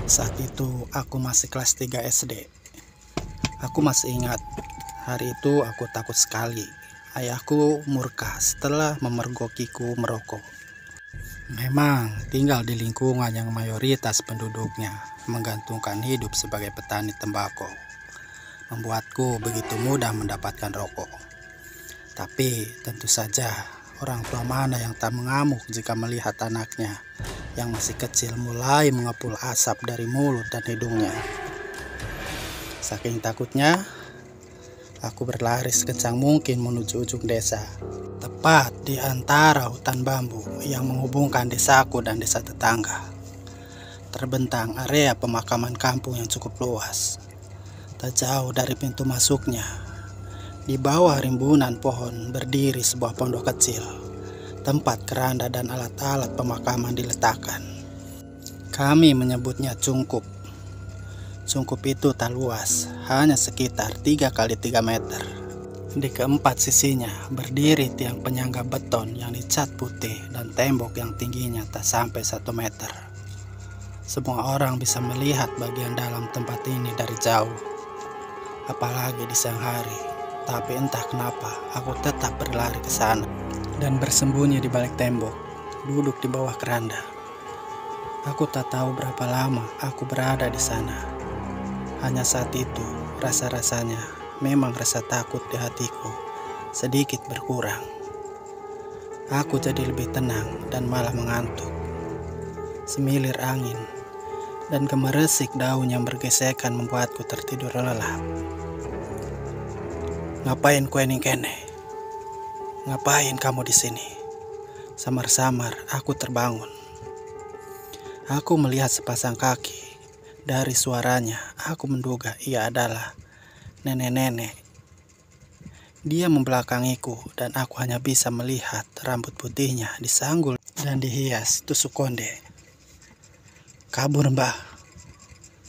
Saat itu aku masih kelas 3 SD. Aku masih ingat, hari itu aku takut sekali. Ayahku murka setelah memergokiku merokok. Memang tinggal di lingkungan yang mayoritas penduduknya menggantungkan hidup sebagai petani tembakau, membuatku begitu mudah mendapatkan rokok. Tapi tentu saja orang tua mana yang tak mengamuk jika melihat anaknya yang masih kecil mulai mengepul asap dari mulut dan hidungnya. Saking takutnya, aku berlari sekencang mungkin menuju ujung desa, tepat di antara hutan bambu yang menghubungkan desaku dan desa tetangga. Terbentang area pemakaman kampung yang cukup luas. Tak jauh dari pintu masuknya, di bawah rimbunan pohon berdiri sebuah pondok kecil, tempat keranda dan alat-alat pemakaman diletakkan. Kami menyebutnya cungkup. Cungkup itu tak luas, hanya sekitar 3 kali 3 meter. Di keempat sisinya berdiri tiang penyangga beton yang dicat putih dan tembok yang tingginya tak sampai 1 meter. Semua orang bisa melihat bagian dalam tempat ini dari jauh, apalagi di siang hari. Tapi entah kenapa aku tetap berlari ke sana dan bersembunyi di balik tembok, duduk di bawah keranda. Aku tak tahu berapa lama aku berada di sana. Hanya saat itu, rasa-rasanya memang rasa takut di hatiku sedikit berkurang. Aku jadi lebih tenang dan malah mengantuk. Semilir angin dan gemeresik daun yang bergesekan membuatku tertidur lelap. "Ngapain kue ning kene? Ngapain kamu di sini?" Samar-samar aku terbangun. Aku melihat sepasang kaki. Dari suaranya, aku menduga ia adalah nenek-nenek. Dia membelakangiku dan aku hanya bisa melihat rambut putihnya disanggul dan dihias tusuk konde. "Kabur mbah,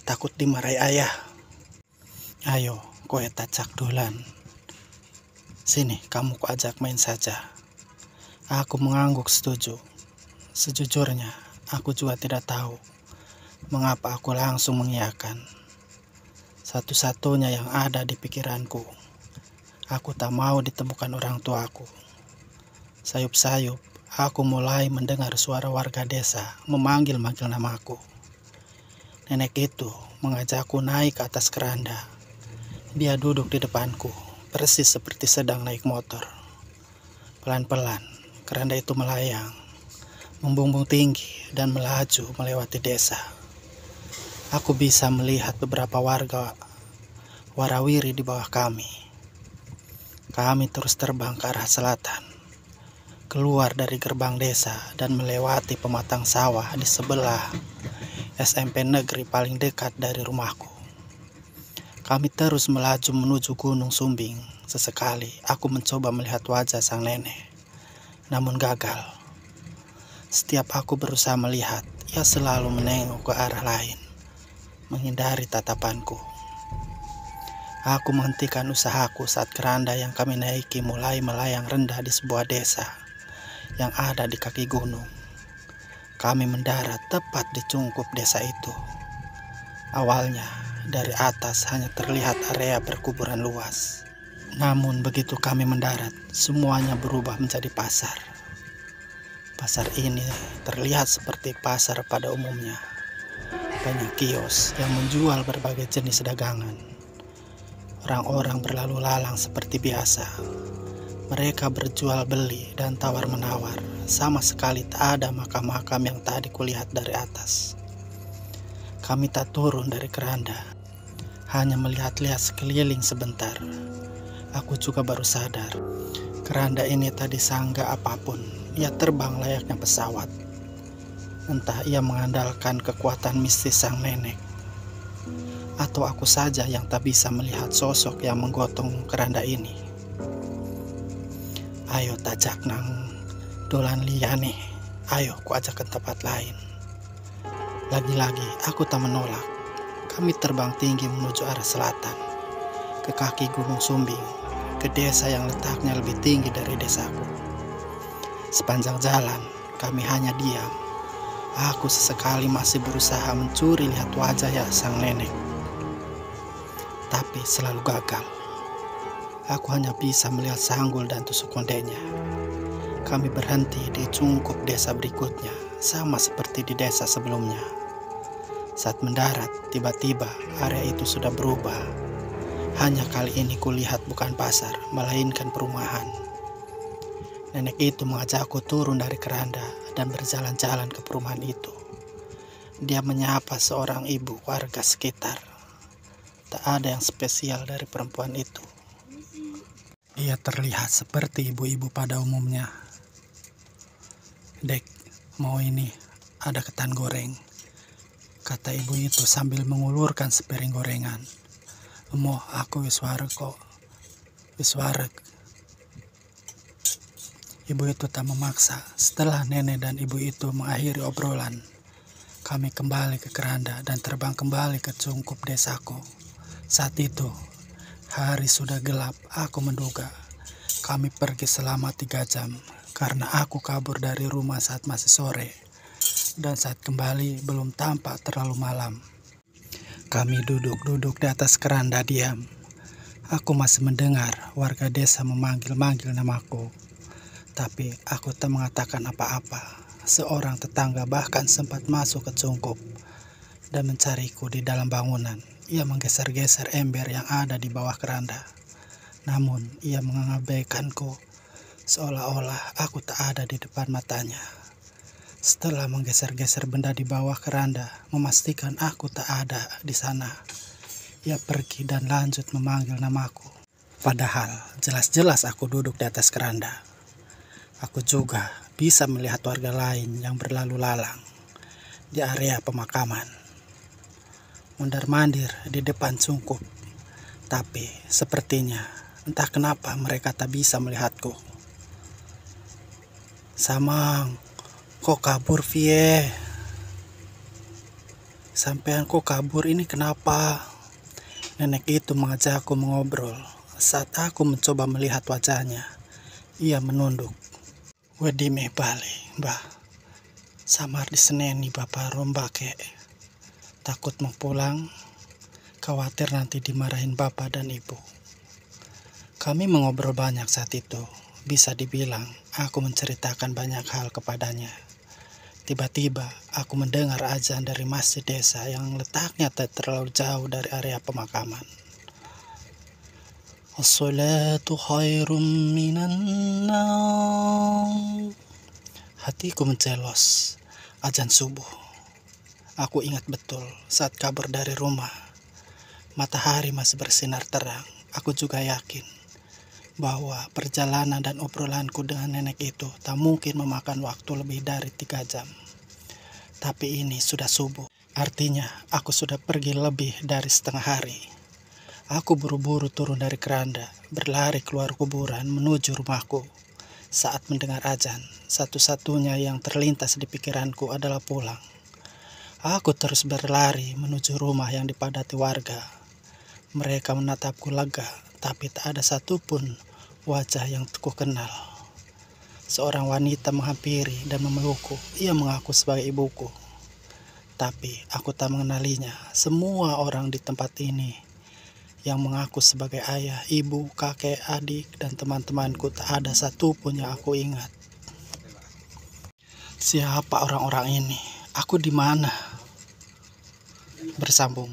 takut dimarahi ayah." "Ayo, kowe tacak dolan. Sini, kamu kuajak main saja." Aku mengangguk setuju. Sejujurnya, aku juga tidak tahu mengapa aku langsung mengiyakan. Satu-satunya yang ada di pikiranku, aku tak mau ditemukan orang tuaku. Sayup-sayup, aku mulai mendengar suara warga desa memanggil-manggil namaku. Nenek itu mengajakku naik ke atas keranda. Dia duduk di depanku, persis seperti sedang naik motor. Pelan-pelan, keranda itu melayang, membumbung tinggi dan melaju melewati desa. Aku bisa melihat beberapa warga warawiri di bawah kami. Kami terus terbang ke arah selatan, keluar dari gerbang desa dan melewati pematang sawah di sebelah SMP negeri paling dekat dari rumahku. Kami terus melaju menuju Gunung Sumbing. Sesekali aku mencoba melihat wajah sang nenek, namun gagal. Setiap aku berusaha melihat, ia selalu menengok ke arah lain, menghindari tatapanku. Aku menghentikan usahaku saat keranda yang kami naiki mulai melayang rendah di sebuah desa yang ada di kaki gunung. Kami mendarat tepat di cungkup desa itu. Awalnya, dari atas hanya terlihat area perkuburan luas. Namun begitu kami mendarat, semuanya berubah menjadi pasar. Pasar ini terlihat seperti pasar pada umumnya. Banyak kios yang menjual berbagai jenis dagangan. Orang-orang berlalu lalang seperti biasa. Mereka berjual beli dan tawar-menawar. Sama sekali tak ada makam-makam yang tadi kulihat dari atas. Kami tak turun dari keranda, hanya melihat-lihat sekeliling sebentar. Aku juga baru sadar, keranda ini tak disangga apapun. Ia terbang layaknya pesawat. Entah ia mengandalkan kekuatan mistis sang nenek, atau aku saja yang tak bisa melihat sosok yang menggotong keranda ini. "Ayo tajak nang dolan liyane. Ayo kuajak ke tempat lain." Lagi-lagi aku tak menolak. Kami terbang tinggi menuju arah selatan, ke kaki Gunung Sumbing, ke desa yang letaknya lebih tinggi dari desaku. Sepanjang jalan kami hanya diam, Aku sesekali masih berusaha mencuri lihat wajah ya sang nenek, tapi selalu gagal. Aku hanya bisa melihat sanggul dan tusuk kondenya. Kami berhenti di cungkup desa berikutnya, sama seperti di desa sebelumnya. Saat mendarat, tiba-tiba area itu sudah berubah. Hanya kali ini kulihat bukan pasar, melainkan perumahan. Nenek itu mengajakku turun dari keranda dan berjalan-jalan ke perumahan itu. Dia menyapa seorang ibu warga sekitar. Tak ada yang spesial dari perempuan itu. Ia terlihat seperti ibu-ibu pada umumnya. "Dek, mau ini, ada ketan goreng," kata ibu itu sambil mengulurkan sepiring gorengan. "Emoh, aku wis wareg kok, wis wareg." Ibu itu tak memaksa. Setelah nenek dan ibu itu mengakhiri obrolan, kami kembali ke keranda dan terbang kembali ke cungkup desaku. Saat itu, hari sudah gelap. Aku menduga kami pergi selama 3 jam karena aku kabur dari rumah saat masih sore. Dan saat kembali belum tampak terlalu malam. Kami duduk-duduk di atas keranda diam. Aku masih mendengar warga desa memanggil-manggil namaku. Tapi aku tak mengatakan apa-apa. Seorang tetangga bahkan sempat masuk ke cungkup dan mencariku di dalam bangunan. Ia menggeser-geser ember yang ada di bawah keranda. Namun ia mengabaikanku seolah-olah aku tak ada di depan matanya. Setelah menggeser-geser benda di bawah keranda, memastikan aku tak ada di sana, ia pergi dan lanjut memanggil namaku. Padahal jelas-jelas aku duduk di atas keranda. Aku juga bisa melihat warga lain yang berlalu lalang di area pemakaman, mondar-mandir di depan cungkup. Tapi sepertinya entah kenapa mereka tak bisa melihatku. "Samang, kok kabur Vie? Sampean kok kabur ini kenapa?" Nenek itu mengajakku mengobrol. Saat aku mencoba melihat wajahnya, ia menunduk. "Wedi meh bale, Mbah. Samar diseneni Bapak Romba ke. Takut mau pulang, khawatir nanti dimarahin Bapak dan Ibu." Kami mengobrol banyak saat itu. Bisa dibilang aku menceritakan banyak hal kepadanya. Tiba-tiba aku mendengar azan dari masjid desa yang letaknya tak terlalu jauh dari area pemakaman. "As-salatu khairum minan naum." Hatiku mencelos. Azan subuh. Aku ingat betul saat kabur dari rumah. Matahari masih bersinar terang. Aku juga yakin bahwa perjalanan dan obrolanku dengan nenek itu tak mungkin memakan waktu lebih dari 3 jam. Tapi ini sudah subuh. Artinya aku sudah pergi lebih dari setengah hari. Aku buru-buru turun dari keranda, berlari keluar kuburan menuju rumahku. Saat mendengar azan, satu-satunya yang terlintas di pikiranku adalah pulang. Aku terus berlari menuju rumah yang dipadati warga. Mereka menatapku lega, tapi tak ada satupun wajah yang ku kenal. Seorang wanita menghampiri dan memelukku. Ia mengaku sebagai ibuku. Tapi aku tak mengenalinya. Semua orang di tempat ini yang mengaku sebagai ayah, ibu, kakek, adik, dan teman-temanku tak ada satupun yang aku ingat. Siapa orang-orang ini? Aku di mana? Bersambung.